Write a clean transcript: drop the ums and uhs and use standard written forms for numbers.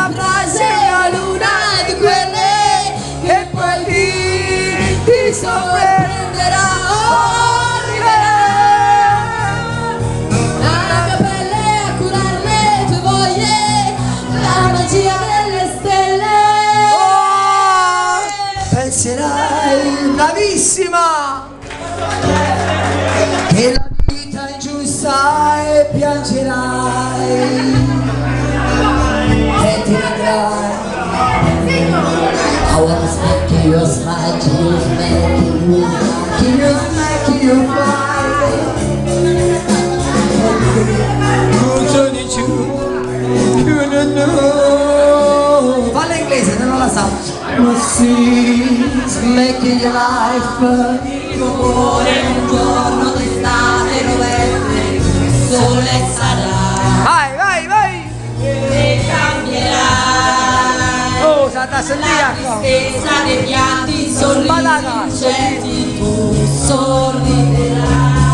una frase, una luna di quelle che poi ti sorprenderà. Oh, arriverà la mia pelle a curare le tue voglie, la magia delle stelle. Oh, penserai, bravissima, che la vita è ingiusta e piangerai e ti vedrai. I want to smack you, smack you, smack you, smack you, falla in inglese, non la sa. Smack your life. Un giorno d'estate rovente, sole sarà. Vai, vai, vai! E cambierà. Oh, Santa Sentia! La tristezza dei pianti sorridenti, tu sorriderai.